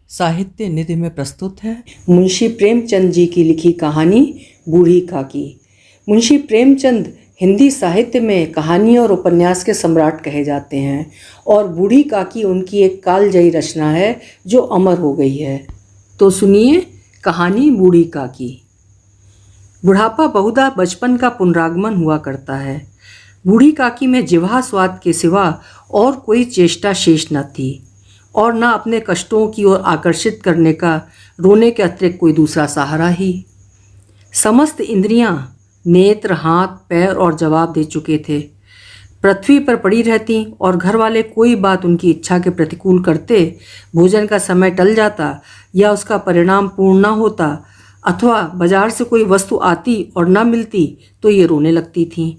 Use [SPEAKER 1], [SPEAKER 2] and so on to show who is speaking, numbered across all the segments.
[SPEAKER 1] साहित्य निधि में प्रस्तुत है
[SPEAKER 2] मुंशी प्रेमचंद जी की लिखी कहानी बूढ़ी काकी। मुंशी प्रेमचंद हिंदी साहित्य में कहानी और उपन्यास के सम्राट कहे जाते हैं और बूढ़ी काकी उनकी एक कालजयी रचना है जो अमर हो गई है। तो सुनिए कहानी बूढ़ी काकी। बुढ़ापा बहुधा बचपन का पुनरागमन हुआ करता है। बूढ़ी काकी में जिह्वा स्वाद के सिवा और कोई चेष्टा शेष न थी और न अपने कष्टों की ओर आकर्षित करने का रोने के अतिरिक्त कोई दूसरा सहारा ही। समस्त इंद्रियां, नेत्र, हाथ, पैर और जवाब दे चुके थे। पृथ्वी पर पड़ी रहती और घर वाले कोई बात उनकी इच्छा के प्रतिकूल करते, भोजन का समय टल जाता या उसका परिणाम पूर्ण न होता अथवा बाजार से कोई वस्तु आती और न मिलती तो ये रोने लगती थीं।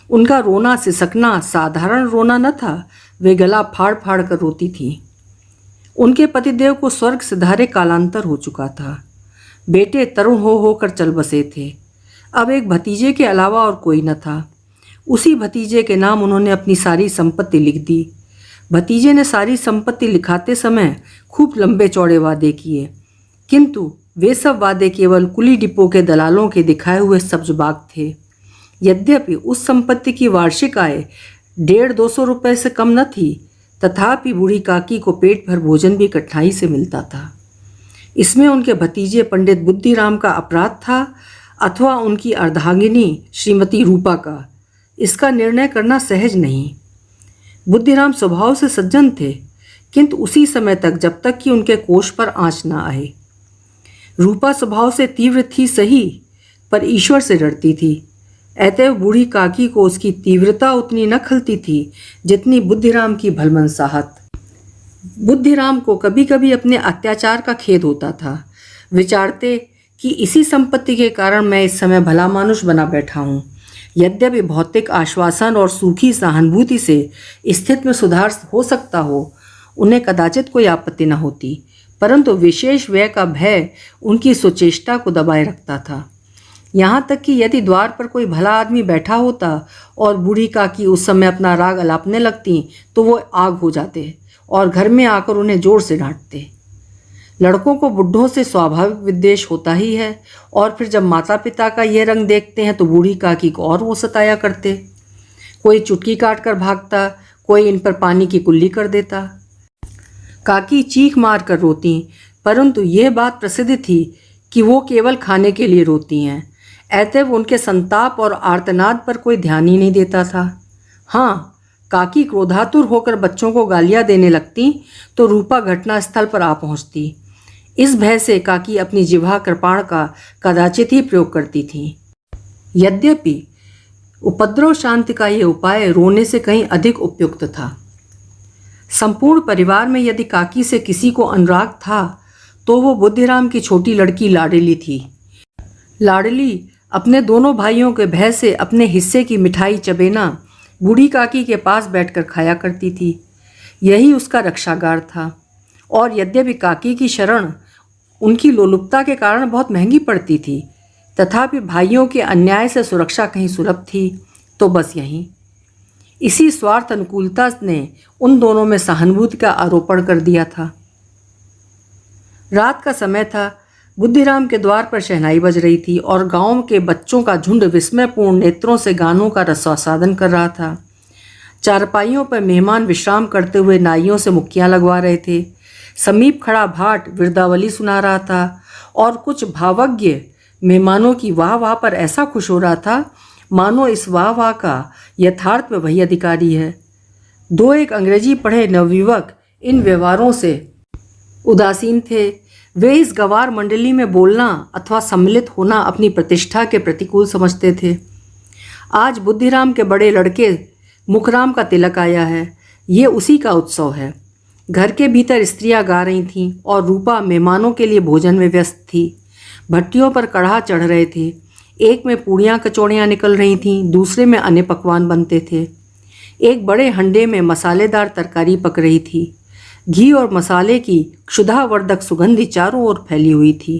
[SPEAKER 2] उनका रोना सिसकना साधारण रोना न था, वे गला फाड़ फाड़ कर रोती थीं। उनके पतिदेव को स्वर्ग सिधारे कालांतर हो चुका था। बेटे तरुण हो होकर चल बसे थे। अब एक भतीजे के अलावा और कोई न था। उसी भतीजे के नाम उन्होंने अपनी सारी संपत्ति लिख दी। भतीजे ने सारी संपत्ति लिखाते समय खूब लंबे चौड़े वादे किए, किंतु वे सब वादे केवल कुली डिपो के दलालों के दिखाए हुए सब्जबाग थे। यद्यपि उस संपत्ति की वार्षिक आय 150-200 रुपये से कम न थी, तथापि बूढ़ी काकी को पेट भर भोजन भी कठिनाई से मिलता था। इसमें उनके भतीजे पंडित बुद्धिराम का अपराध था अथवा उनकी अर्धांगिनी श्रीमती रूपा का, इसका निर्णय करना सहज नहीं। बुद्धिराम स्वभाव से सज्जन थे, किंतु उसी समय तक जब तक कि उनके कोष पर आँच न आए। रूपा स्वभाव से तीव्र थी सही, पर ईश्वर से डरती थी। अतएव बूढ़ी काकी को उसकी तीव्रता उतनी न खलती थी जितनी बुद्धिराम की भलमनसाहत। बुद्धिराम को कभी कभी अपने अत्याचार का खेद होता था। विचारते कि इसी संपत्ति के कारण मैं इस समय भला मानुष बना बैठा हूँ। यद्यपि भौतिक आश्वासन और सूखी सहानुभूति से स्थिति में सुधार हो सकता हो, उन्हें कदाचित कोई आपत्ति न होती, परंतु विशेष व्यय का भय उनकी सुचेष्टा को दबाए रखता था। यहाँ तक कि यदि द्वार पर कोई भला आदमी बैठा होता और बूढ़ी काकी उस समय अपना राग अलापने लगती तो वो आग हो जाते और घर में आकर उन्हें जोर से डांटते। लड़कों को बुढ़ों से स्वाभाविक विद्वेष होता ही है और फिर जब माता पिता का ये रंग देखते हैं तो बूढ़ी काकी को और वो सताया करते। कोई चुटकी काट कर भागता, कोई इन पर पानी की कुल्ली कर देता। काकी चीख मार कर रोती, परंतु यह बात प्रसिद्ध थी कि वो केवल खाने के लिए रोती हैं। अतएव उनके संताप और आर्तनाद पर कोई ध्यान ही नहीं देता था। हाँ, काकी क्रोधातुर होकर बच्चों को गालियां देने लगती तो रूपा घटनास्थल पर आ पहुंचती। इस भय से काकी अपनी जिह्वा कृपाण का कदाचित ही प्रयोग करती थी। यद्यपि उपद्रव शांति का ये उपाय रोने से कहीं अधिक उपयुक्त था। संपूर्ण परिवार में यदि काकी से किसी को अनुराग था तो वो बुद्धिराम की छोटी लड़की लाडली थी। लाडली अपने दोनों भाइयों के भय से अपने हिस्से की मिठाई चबेना बूढ़ी काकी के पास बैठकर खाया करती थी। यही उसका रक्षागार था और यद्यपि काकी की शरण उनकी लोलुपता के कारण बहुत महंगी पड़ती थी, तथापि भाइयों के अन्याय से सुरक्षा कहीं सुलभ थी। तो बस यहीं इसी स्वार्थ अनुकूलता ने उन दोनों में सहानुभूति का आरोपण कर दिया था। रात का समय था। बुद्धिराम के द्वार पर शहनाई बज रही थी और गांव के बच्चों का झुंड विस्मयपूर्ण नेत्रों से गानों का रसास्वादन कर रहा था। चारपाइयों पर मेहमान विश्राम करते हुए नाइयों से मुक्कियां लगवा रहे थे। समीप खड़ा भाट वृद्धावली सुना रहा था और कुछ भावज्ञ मेहमानों की वाह वाह पर ऐसा खुश हो रहा था मानो इस वाह वाह का यथार्थ में वही अधिकारी है। दो एक अंग्रेजी पढ़े नवयुवक इन व्यवहारों से उदासीन थे। वे इस गवार मंडली में बोलना अथवा सम्मिलित होना अपनी प्रतिष्ठा के प्रतिकूल समझते थे। आज बुद्धिराम के बड़े लड़के मुखराम का तिलक आया है, ये उसी का उत्सव है। घर के भीतर स्त्रियां गा रही थीं और रूपा मेहमानों के लिए भोजन में व्यस्त थी। भट्टियों पर कढ़ा चढ़ रहे थे। एक में पूड़ियाँ कचौड़ियाँ निकल रही थीं, दूसरे में अन्य पकवान बनते थे। एक बड़े हंडे में मसालेदार तरकारी पक रही थी। घी और मसाले की क्षुधावर्धक सुगंधी चारों ओर फैली हुई थी।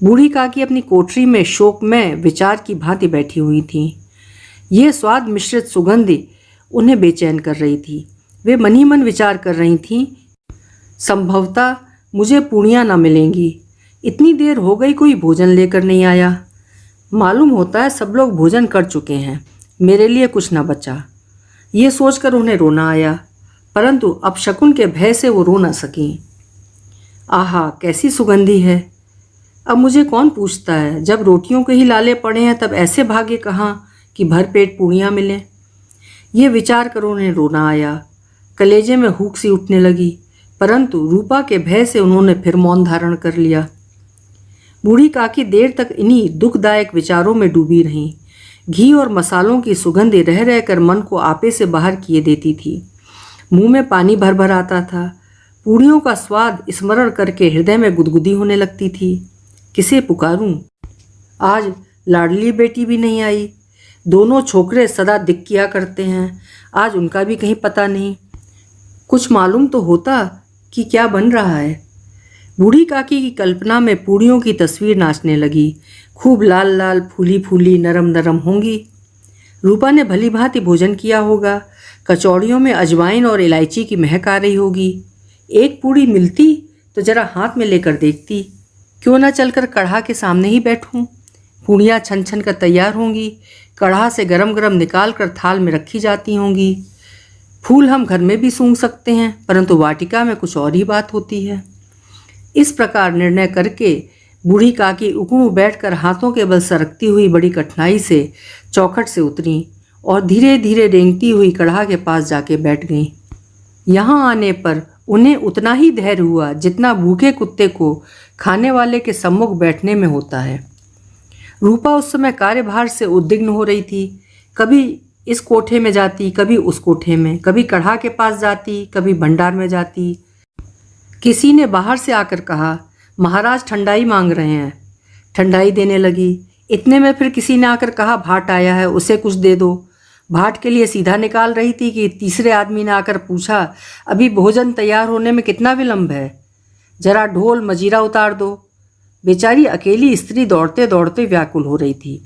[SPEAKER 2] बूढ़ी काकी अपनी कोठरी में शोकमय विचार की भांति बैठी हुई थी। ये स्वाद मिश्रित सुगंधि उन्हें बेचैन कर रही थी। वे मन ही मन विचार कर रही थीं, संभवतः मुझे पूड़ियाँ ना मिलेंगी। इतनी देर हो गई, कोई भोजन लेकर नहीं आया। मालूम होता है सब लोग भोजन कर चुके हैं, मेरे लिए कुछ ना बचा। ये सोचकर उन्हें रोना आया, परंतु अब शकुन के भय से वो रो न सकीं। आहा, कैसी सुगंधी है! अब मुझे कौन पूछता है, जब रोटियों के ही लाले पड़े हैं तब ऐसे भाग्य कहाँ कि भर पेट पूड़ियाँ मिलें। ये विचार कर उन्हें रोना आया। कलेजे में हूक सी उठने लगी, परंतु रूपा के भय से उन्होंने फिर मौन धारण कर लिया। बूढ़ी काकी देर तक इन्हीं दुखदायक विचारों में डूबी रहीं। घी और मसालों की सुगंध रह रहकर मन को आपे से बाहर किए देती थी। मुंह में पानी भर भर आता था। पूड़ियों का स्वाद स्मरण करके हृदय में गुदगुदी होने लगती थी। किसे पुकारूं? आज लाडली बेटी भी नहीं आई। दोनों छोकरे सदा दिक किया करते हैं, आज उनका भी कहीं पता नहीं। कुछ मालूम तो होता कि क्या बन रहा है। बूढ़ी काकी की कल्पना में पूड़ियों की तस्वीर नाचने लगी। खूब लाल लाल, फूली फूली, नरम नरम होंगी। रूपा ने भली भांति भोजन किया होगा। कचौड़ियों में अजवाइन और इलायची की महक आ रही होगी। एक पूड़ी मिलती तो जरा हाथ में लेकर देखती। क्यों न चलकर कढ़ा के सामने ही बैठूं। पूड़ियाँ छन छन कर तैयार होंगी, कढ़ा से गरम गरम निकाल कर थाल में रखी जाती होंगी। फूल हम घर में भी सूंघ सकते हैं, परंतु वाटिका में कुछ और ही बात होती है। इस प्रकार निर्णय करके बूढ़ी काकी उकड़ू बैठकर हाथों के बल सरकती हुई बड़ी कठिनाई से चौखट से उतरी और धीरे धीरे रेंगती हुई कढ़ा के पास जाके बैठ गईं। यहाँ आने पर उन्हें उतना ही धैर्य हुआ जितना भूखे कुत्ते को खाने वाले के सम्मुख बैठने में होता है। रूपा उस समय कार्यभार से उद्विग्न हो रही थी। कभी इस कोठे में जाती, कभी उस कोठे में, कभी कढ़ा के पास जाती, कभी भंडार में जाती। किसी ने बाहर से आकर कहा, महाराज ठंडाई मांग रहे हैं। ठंडाई देने लगी। इतने में फिर किसी ने आकर कहा, भाट आया है, उसे कुछ दे दो। भाट के लिए सीधा निकाल रही थी कि तीसरे आदमी ने आकर पूछा, अभी भोजन तैयार होने में कितना विलंब है, जरा ढोल मजीरा उतार दो। बेचारी अकेली स्त्री दौड़ते दौड़ते व्याकुल हो रही थी,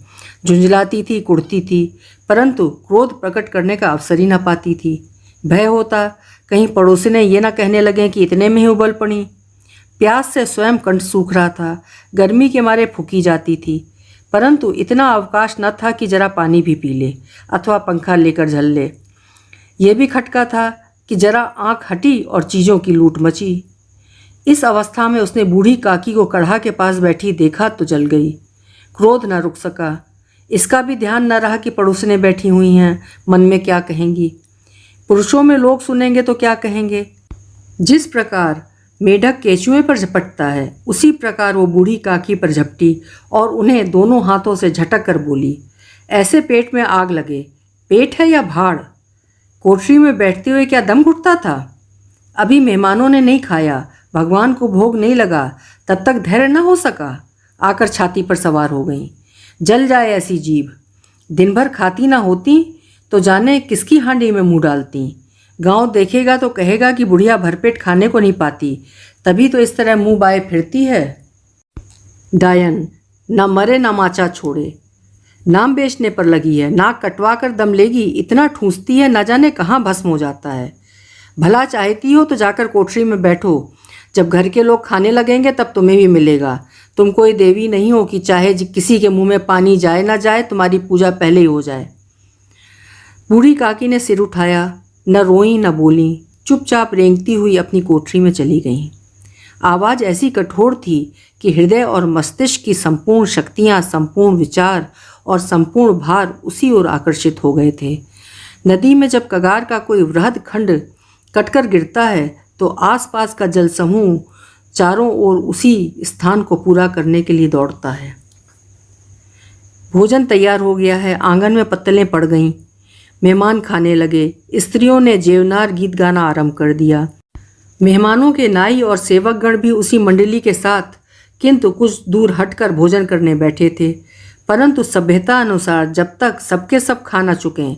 [SPEAKER 2] झुंझलाती थी, कुढ़ती थी, परंतु क्रोध प्रकट करने का अवसर ही न पाती थी। भय होता कहीं पड़ोसिने ये न कहने लगे कि इतने में ही उबल पड़ी। प्यास से स्वयं कंठ सूख रहा था, गर्मी के मारे फूकी जाती थी, परंतु इतना अवकाश न था कि जरा पानी भी पी ले अथवा पंखा लेकर झल ले। ये भी खटका था कि जरा आंख हटी और चीज़ों की लूट मची। इस अवस्था में उसने बूढ़ी काकी को कढ़ा के पास बैठी देखा तो जल गई। क्रोध न रुक सका। इसका भी ध्यान न रहा कि पड़ोसने बैठी हुई हैं, मन में क्या कहेंगी। पुरुषों में लोग सुनेंगे तो क्या कहेंगे। जिस प्रकार मेढक केचुए पर झपटता है, उसी प्रकार वो बूढ़ी काकी पर झपटी और उन्हें दोनों हाथों से झटक कर बोली, ऐसे पेट में आग लगे। पेट है या भाड़? कोठरी में बैठते हुए क्या दम घुटता था? अभी मेहमानों ने नहीं खाया, भगवान को भोग नहीं लगा, तब तक धैर्य न हो सका। आकर छाती पर सवार हो गई। जल जाए ऐसी जीभ। दिन भर खाती ना होती तो जाने किसकी हांडी में मुंह डालती। गांव देखेगा तो कहेगा कि बुढ़िया भरपेट खाने को नहीं पाती, तभी तो इस तरह मुंह बाए फिरती है। डायन, ना मरे ना माचा छोड़े, नाम बेचने पर लगी है। नाक कटवा कर दम लेगी, इतना ठूंसती है न जाने कहाँ भस्म हो जाता है। भला चाहती हो तो जाकर कोठरी में बैठो, जब घर के लोग खाने लगेंगे तब तुम्हें भी मिलेगा। तुम कोई देवी नहीं हो कि चाहे किसी के मुंह में पानी जाए ना जाए तुम्हारी पूजा पहले ही हो जाए। बूढ़ी काकी ने सिर उठाया, न रोई न बोली, चुपचाप रेंगती हुई अपनी कोठरी में चली गईं। आवाज़ ऐसी कठोर थी कि हृदय और मस्तिष्क की संपूर्ण शक्तियाँ, संपूर्ण विचार और संपूर्ण भार उसी ओर आकर्षित हो गए थे। नदी में जब कगार का कोई वृहद खंड कटकर गिरता है तो आसपास का जल समूह चारों ओर उसी स्थान को पूरा करने के लिए दौड़ता है। भोजन तैयार हो गया है। आंगन में पत्तलें पड़ गईं। मेहमान खाने लगे। स्त्रियों ने जेवनार गीत गाना आरंभ कर दिया। मेहमानों के नाई और सेवकगण भी उसी मंडली के साथ किंतु कुछ दूर हटकर भोजन करने बैठे थे, परंतु सभ्यता अनुसार जब तक सबके सब खा न चुकें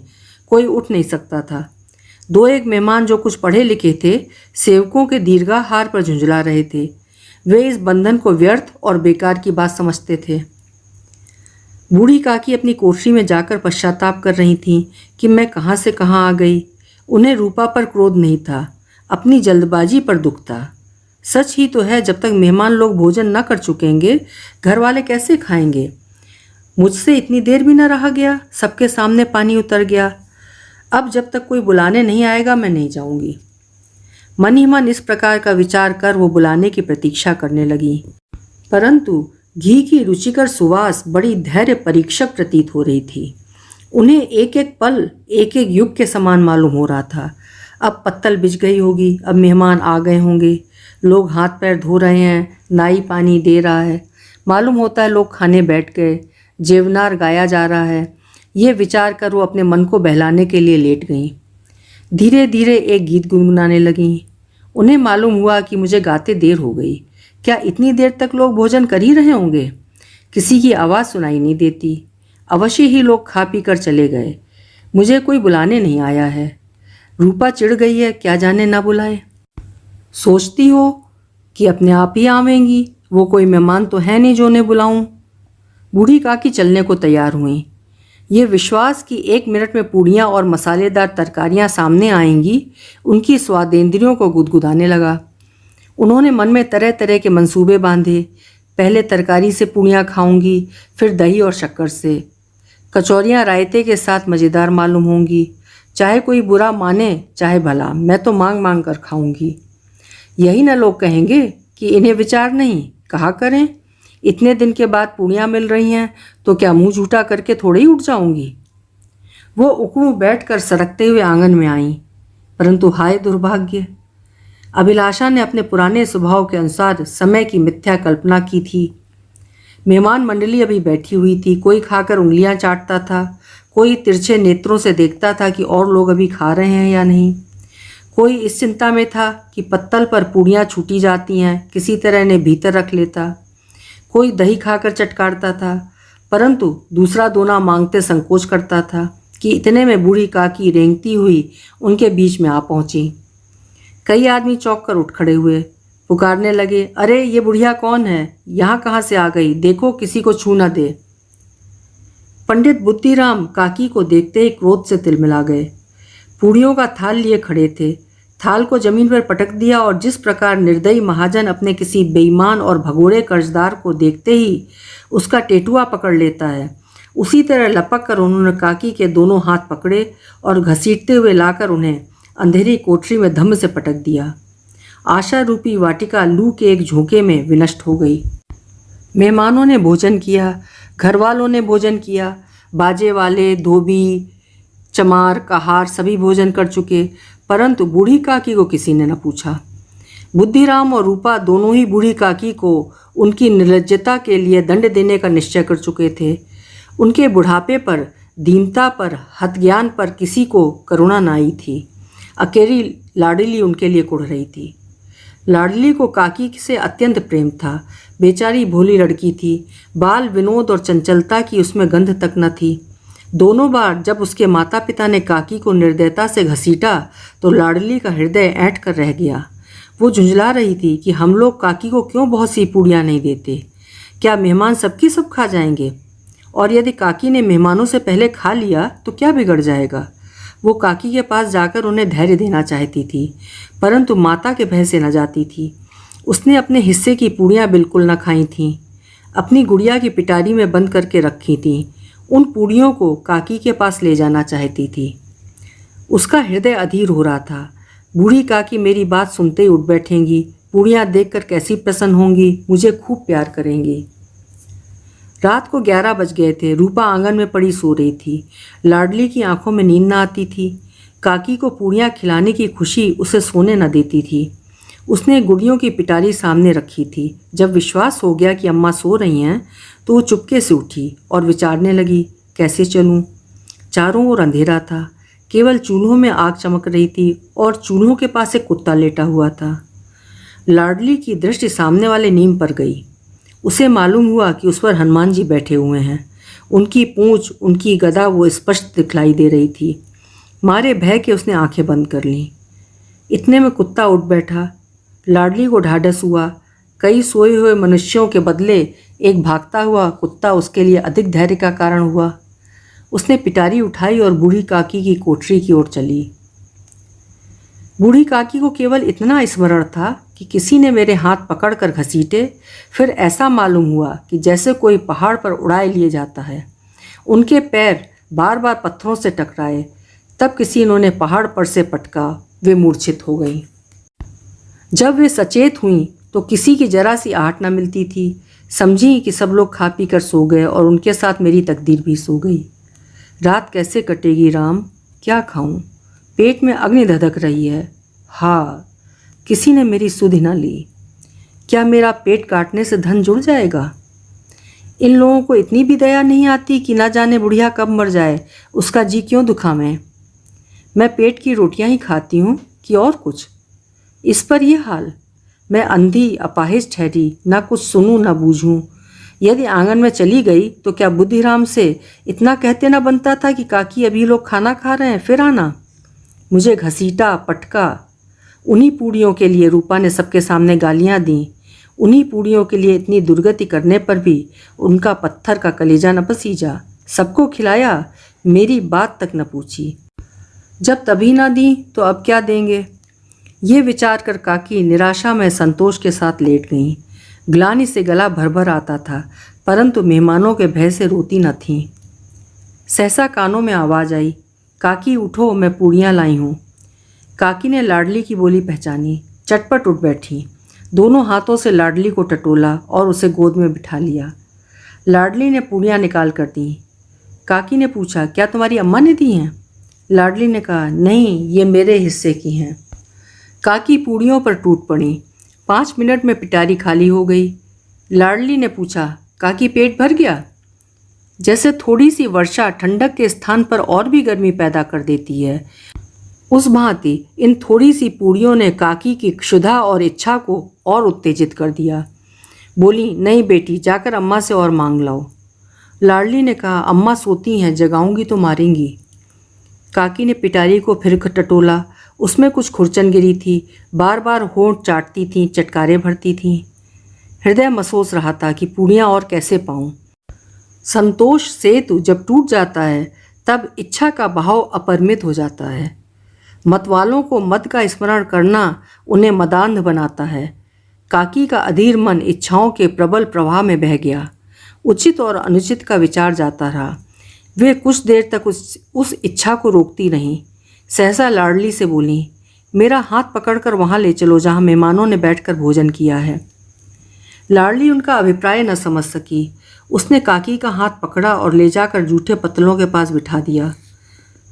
[SPEAKER 2] कोई उठ नहीं सकता था। दो एक मेहमान जो कुछ पढ़े लिखे थे, सेवकों के दीर्घाहार पर झुंझला रहे थे। वे इस बंधन को व्यर्थ और बेकार की बात समझते थे। बूढ़ी काकी अपनी कोठरी में जाकर पश्चाताप कर रही थीं कि मैं कहाँ से कहाँ आ गई। उन्हें रूपा पर क्रोध नहीं था, अपनी जल्दबाजी पर दुख था। सच ही तो है, जब तक मेहमान लोग भोजन न कर चुकेंगे घर वाले कैसे खाएंगे। मुझसे इतनी देर भी न रहा गया, सबके सामने पानी उतर गया। अब जब तक कोई बुलाने नहीं आएगा मैं नहीं जाऊंगी। मन ही मन इस प्रकार का विचार कर वो बुलाने की प्रतीक्षा करने लगी, परंतु घी की रुचिकर सुवास बड़ी धैर्य परीक्षक प्रतीत हो रही थी। उन्हें एक एक पल एक एक युग के समान मालूम हो रहा था। अब पत्तल बिछ गई होगी, अब मेहमान आ गए होंगे, लोग हाथ पैर धो रहे हैं, नाई पानी दे रहा है, मालूम होता है लोग खाने बैठ गए, जेवनार गाया जा रहा है। ये विचार कर वो अपने मन को बहलाने के लिए लेट गईं। धीरे धीरे एक गीत गुनगुनाने लगीं। उन्हें मालूम हुआ कि मुझे गाते देर हो गई। क्या इतनी देर तक लोग भोजन कर ही रहे होंगे? किसी की आवाज़ सुनाई नहीं देती। अवश्य ही लोग खा पी कर चले गए। मुझे कोई बुलाने नहीं आया है। रूपा चिढ़ गई है, क्या जाने ना बुलाए। सोचती हो कि अपने आप ही आवेंगी, वो कोई मेहमान तो है नहीं जो उन्हें बुलाऊं। बूढ़ी काकी चलने को तैयार हुई। ये विश्वास कि 1 मिनट में पूड़ियाँ और मसालेदार तरकारियाँ सामने आएंगी उनकी स्वादेंद्रियों को गुदगुदाने लगा। उन्होंने मन में तरह तरह के मंसूबे बांधे। पहले तरकारी से पूड़ियाँ खाऊंगी, फिर दही और शक्कर से। कचौरियाँ रायते के साथ मज़ेदार मालूम होंगी। चाहे कोई बुरा माने चाहे भला, मैं तो मांग मांग कर खाऊंगी। यही ना लोग कहेंगे कि इन्हें विचार नहीं, कहा करें। इतने दिन के बाद पूड़ियाँ मिल रही हैं तो क्या मुंह झूठा करके थोड़े ही उठ जाऊंगी। वो उकड़ू बैठकर सरकते हुए आंगन में आईं, परंतु हाय दुर्भाग्य, अभिलाषा ने अपने पुराने स्वभाव के अनुसार समय की मिथ्या कल्पना की थी। मेहमान मंडली अभी बैठी हुई थी। कोई खाकर उंगलियां चाटता था, कोई तिरछे नेत्रों से देखता था कि और लोग अभी खा रहे हैं या नहीं। कोई इस चिंता में था कि पत्तल पर पूड़ियाँ छूटी जाती हैं, किसी तरह इन्हें भीतर रख लेता। कोई दही खाकर चटकारता था, परंतु दूसरा दोना मांगते संकोच करता था कि इतने में बूढ़ी काकी रेंगती हुई उनके बीच में आ पहुंची। कई आदमी चौंक कर उठ खड़े हुए, पुकारने लगे, अरे ये बुढ़िया कौन है, यहाँ कहाँ से आ गई, देखो किसी को छू न दे। पंडित बुद्धिराम काकी को देखते ही क्रोध से तिलमिला गए। पूड़ियों का थाल लिए खड़े थे। थाल को जमीन पर पटक दिया और जिस प्रकार निर्दयी महाजन अपने किसी बेईमान और भगोड़े कर्जदार को देखते ही उसका टेटुआ पकड़ लेता है, उसी तरह लपक कर उन्होंने काकी के दोनों हाथ पकड़े और घसीटते हुए लाकर उन्हें अंधेरी कोठरी में धम्म से पटक दिया। आशा रूपी वाटिका लू के एक झोंके में विनष्ट हो गई। मेहमानों ने भोजन किया, घर वालों ने भोजन किया, बाजे वाले, धोबी, चमार, कहार सभी भोजन कर चुके, परंतु बूढ़ी काकी को किसी ने न पूछा। बुद्धिराम और रूपा दोनों ही बूढ़ी काकी को उनकी निर्लज्जता के लिए दंड देने का निश्चय कर चुके थे। उनके बुढ़ापे पर, दीनता पर, हतज्ञान पर किसी को करुणा न आई थी। अकेली लाडली उनके लिए कुढ़ रही थी। लाडली को काकी से अत्यंत प्रेम था। बेचारी भोली लड़की थी। बाल विनोद और चंचलता की उसमें गंध तक न थी। दोनों बार जब उसके माता पिता ने काकी को निर्दयता से घसीटा तो लाडली का हृदय ऐंठ कर रह गया। वो झुंझला रही थी कि हम लोग काकी को क्यों बहुत सी पूड़ियाँ नहीं देते। क्या मेहमान सबकी सब खा जाएंगे? और यदि काकी ने मेहमानों से पहले खा लिया तो क्या बिगड़ जाएगा? वो काकी के पास जाकर उन्हें धैर्य देना चाहती थी, परंतु माता के भय से न जाती थी। उसने अपने हिस्से की पूड़ियाँ बिल्कुल न खाई थीं, अपनी गुड़िया की पिटारी में बंद करके रखी थीं। उन पूड़ियों को काकी के पास ले जाना चाहती थी। उसका हृदय अधीर हो रहा था। बूढ़ी काकी मेरी बात सुनते ही उठ बैठेंगी, पूड़ियाँ देखकर कैसी प्रसन्न होंगी, मुझे खूब प्यार करेंगी। रात को 11 बज गए थे। रूपा आंगन में पड़ी सो रही थी। लाडली की आंखों में नींद न आती थी। काकी को पूड़ियाँ खिलाने की खुशी उसे सोने न देती थी। उसने गुड़ियों की पिटारी सामने रखी थी। जब विश्वास हो गया कि अम्मा सो रही हैं तो वो चुपके से उठी और विचारने लगी, कैसे चलूं? चारों ओर अंधेरा था। केवल चूल्हों में आग चमक रही थी और चूल्हों के पास एक कुत्ता लेटा हुआ था। लाडली की दृष्टि सामने वाले नीम पर गई। उसे मालूम हुआ कि उस पर हनुमान जी बैठे हुए हैं। उनकी पूंछ, उनकी गदा वो स्पष्ट दिखलाई दे रही थी। मारे भय के उसने आंखें बंद कर लीं। इतने में कुत्ता उठ बैठा। लाडली को ढाढ़स हुआ। कई सोए हुए मनुष्यों के बदले एक भागता हुआ कुत्ता उसके लिए अधिक धैर्य का कारण हुआ। उसने पिटारी उठाई और बूढ़ी काकी की कोठरी की ओर चली। बूढ़ी काकी को केवल इतना स्मरण था कि किसी ने मेरे हाथ पकड़कर घसीटे, फिर ऐसा मालूम हुआ कि जैसे कोई पहाड़ पर उड़ाए लिए जाता है। उनके पैर बार बार पत्थरों से टकराए, तब किसी ने पहाड़ पर से पटका, वे मूर्छित हो गई। जब वे सचेत हुईं तो किसी की जरा सी आहट न मिलती थी। समझी कि सब लोग खा पी कर सो गए और उनके साथ मेरी तकदीर भी सो गई। रात कैसे कटेगी राम, क्या खाऊं? पेट में अग्नि धधक रही है। हाँ, किसी ने मेरी सुधि न ली। क्या मेरा पेट काटने से धन जुड़ जाएगा? इन लोगों को इतनी भी दया नहीं आती कि ना जाने बुढ़िया कब मर जाए, उसका जी क्यों दुखावे। मैं पेट की रोटियां ही खाती हूँ कि और कुछ। इस पर यह हाल, मैं अंधी अपाहिज ठहरी, ना कुछ सुनूं ना बूझूं। यदि आंगन में चली गई तो क्या बुद्धिराम से इतना कहते ना बनता था कि काकी अभी लोग खाना खा रहे हैं, फिर आना। मुझे घसीटा पटका। उन्हीं पूड़ियों के लिए रूपा ने सबके सामने गालियां दी। उन्हीं पूड़ियों के लिए इतनी दुर्गति करने पर भी उनका पत्थर का कलेजा न पसीजा। सबको खिलाया, मेरी बात तक न पूछी। जब तभी ना दी तो अब क्या देंगे, ये विचार कर काकी निराशा में संतोष के साथ लेट गईं। ग्लानि से गला भर भर आता था, परंतु मेहमानों के भय से रोती न थीं। सहसा कानों में आवाज़ आई, काकी उठो, मैं पूड़ियाँ लाई हूँ। काकी ने लाडली की बोली पहचानी, चटपट उठ बैठी। दोनों हाथों से लाडली को टटोला और उसे गोद में बिठा लिया। लाडली ने पूड़ियाँ निकाल कर दी। काकी ने पूछा, क्या तुम्हारी अम्मा ने दी हैं? लाडली ने कहा, नहीं, ये मेरे हिस्से की हैं। काकी पूड़ियों पर टूट पड़ी। 5 मिनट में पिटारी खाली हो गई। लाडली ने पूछा, काकी पेट भर गया? जैसे थोड़ी सी वर्षा ठंडक के स्थान पर और भी गर्मी पैदा कर देती है, उस भांति इन थोड़ी सी पूड़ियों ने काकी की क्षुधा और इच्छा को और उत्तेजित कर दिया। बोली, नहीं बेटी, जाकर अम्मा से और मांग लाओ। लाडली ने कहा, अम्मा सोती हैं, जगाऊंगी तो मारेंगी। काकी ने पिटारी को फिर टटोला। उसमें कुछ खुरचन गिरी थी, बार बार होंठ चाटती थीं, चटकारे भरती थीं। हृदय मसोस रहा था कि पूड़ियाँ और कैसे पाऊं। संतोष सेतु जब टूट जाता है तब इच्छा का बहाव अपरिमित हो जाता है। मतवालों को मद का स्मरण करना उन्हें मदान्ध बनाता है। काकी का अधीर मन इच्छाओं के प्रबल प्रवाह में बह गया। उचित और अनुचित का विचार जाता रहा। वे कुछ देर तक उस इच्छा को रोकती नहीं। सहसा लाडली से बोली, मेरा हाथ पकड़कर वहाँ ले चलो जहाँ मेहमानों ने बैठकर भोजन किया है। लाडली उनका अभिप्राय न समझ सकी। उसने काकी का हाथ पकड़ा और ले जाकर जूठे पत्तलों के पास बिठा दिया।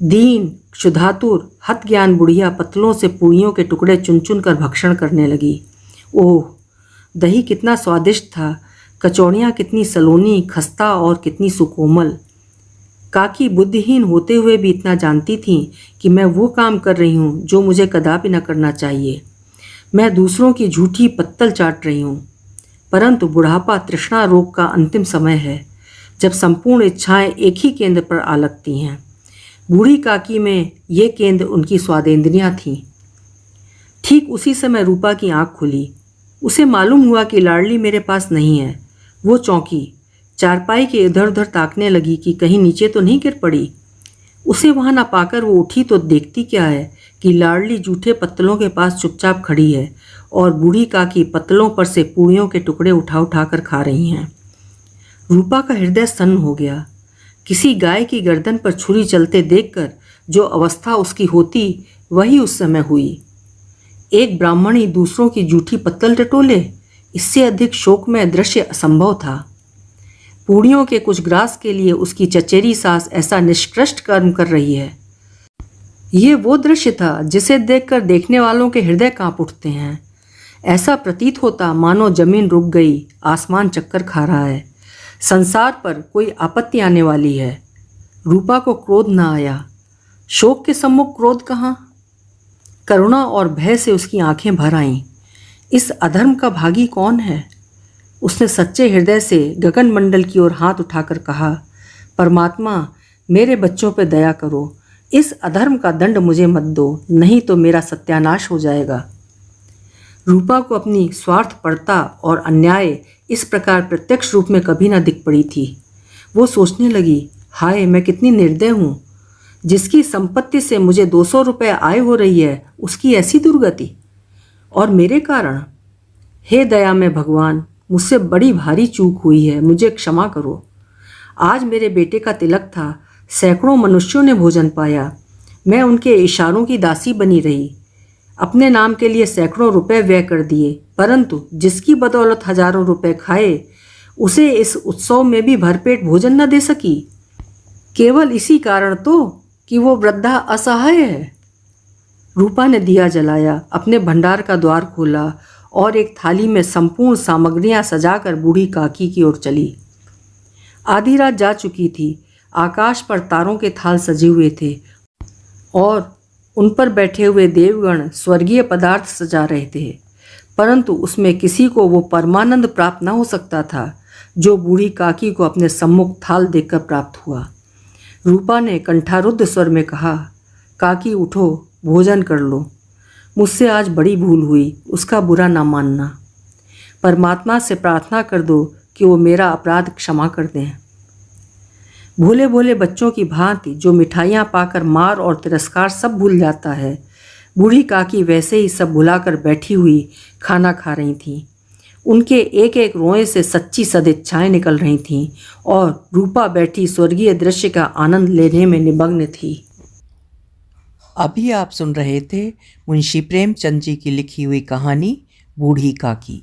[SPEAKER 2] दीन, क्षुधातुर, हत ज्ञान बुढ़िया पत्तलों से पूड़ियों के टुकड़े चुन चुन कर भक्षण करने लगी। ओह, दही कितना स्वादिष्ट था, कचौड़ियाँ कितनी सलोनी, खस्ता और कितनी सुकोमल। काकी बुद्धिहीन होते हुए भी इतना जानती थीं कि मैं वो काम कर रही हूँ जो मुझे कदापि न करना चाहिए। मैं दूसरों की झूठी पत्तल चाट रही हूँ। परंतु बुढ़ापा तृष्णा रोग का अंतिम समय है, जब संपूर्ण इच्छाएं एक ही केंद्र पर आ लगती हैं। बूढ़ी काकी में ये केंद्र उनकी स्वादेंद्रियाँ थीं। ठीक उसी समय रूपा की आंख खुली। उसे मालूम हुआ कि लाडली मेरे पास नहीं है। वो चौंकी, चारपाई के इधर उधर ताकने लगी कि कहीं नीचे तो नहीं गिर पड़ी। उसे वहां न पाकर वो उठी तो देखती क्या है कि लाडली जूठे पत्तलों के पास चुपचाप खड़ी है और बूढ़ी काकी पत्तलों पर से पूड़ियों के टुकड़े उठा उठा कर खा रही हैं। रूपा का हृदय सन्न हो गया। किसी गाय की गर्दन पर छुरी चलते देखकर जो अवस्था उसकी होती, वही उस समय हुई। एक ब्राह्मणी दूसरों की जूठी पत्तल टटोले, इससे अधिक शोकमय दृश्य असंभव था। पूड़ियों के कुछ ग्रास के लिए उसकी चचेरी सास ऐसा निष्कृष्ट कर्म कर रही है। ये वो दृश्य था जिसे देखकर देखने वालों के हृदय कांप उठते हैं। ऐसा प्रतीत होता मानो जमीन रुक गई, आसमान चक्कर खा रहा है, संसार पर कोई आपत्ति आने वाली है। रूपा को क्रोध न आया। शोक के सम्मुख क्रोध कहाँ? करुणा और भय से उसकी आंखें भर आईं। इस अधर्म का भागी कौन है? उसने सच्चे हृदय से गगन मंडल की ओर हाथ उठाकर कहा, परमात्मा, मेरे बच्चों पर दया करो। इस अधर्म का दंड मुझे मत दो, नहीं तो मेरा सत्यानाश हो जाएगा। रूपा को अपनी स्वार्थपरता और अन्याय इस प्रकार प्रत्यक्ष रूप में कभी न दिख पड़ी थी। वो सोचने लगी, हाय, मैं कितनी निर्दय हूँ। जिसकी संपत्ति से मुझे 200 रुपये आय हो रही है, उसकी ऐसी दुर्गति, और मेरे कारण। हे दया में भगवान, मुझसे बड़ी भारी चूक हुई है, मुझे क्षमा करो। आज मेरे बेटे का तिलक था, सैकड़ों मनुष्यों ने भोजन पाया, मैं उनके इशारों की दासी बनी रही, अपने नाम के लिए सैकड़ों रुपए व्यय कर दिए, परंतु जिसकी बदौलत हजारों रुपए खाए, उसे इस उत्सव में भी भरपेट भोजन न दे सकी, केवल इसी कारण तो कि वो वृद्धा असहाय है। रूपा ने दिया जलाया, अपने भंडार का द्वार खोला और एक थाली में संपूर्ण सामग्रियां सजाकर बूढ़ी काकी की ओर चली। आधी रात जा चुकी थी, आकाश पर तारों के थाल सजे हुए थे और उन पर बैठे हुए देवगण स्वर्गीय पदार्थ सजा रहे थे, परंतु उसमें किसी को वो परमानंद प्राप्त न हो सकता था जो बूढ़ी काकी को अपने सम्मुख थाल देखकर प्राप्त हुआ। रूपा ने कंठारुद्ध स्वर में कहा, काकी उठो, भोजन कर लो। मुझसे आज बड़ी भूल हुई, उसका बुरा ना मानना। परमात्मा से प्रार्थना कर दो कि वो मेरा अपराध क्षमा कर दें। भोले भोले बच्चों की भांति जो मिठाइयाँ पाकर मार और तिरस्कार सब भूल जाता है, बूढ़ी काकी वैसे ही सब भुलाकर बैठी हुई खाना खा रही थीं। उनके एक एक रोए से सच्ची सदिच्छाएं निकल रही थीं और रूपा बैठी स्वर्गीय दृश्य का आनंद लेने में निमग्न थी।
[SPEAKER 1] अभी आप सुन रहे थे मुंशी प्रेमचंद जी की लिखी हुई कहानी बूढ़ी काकी।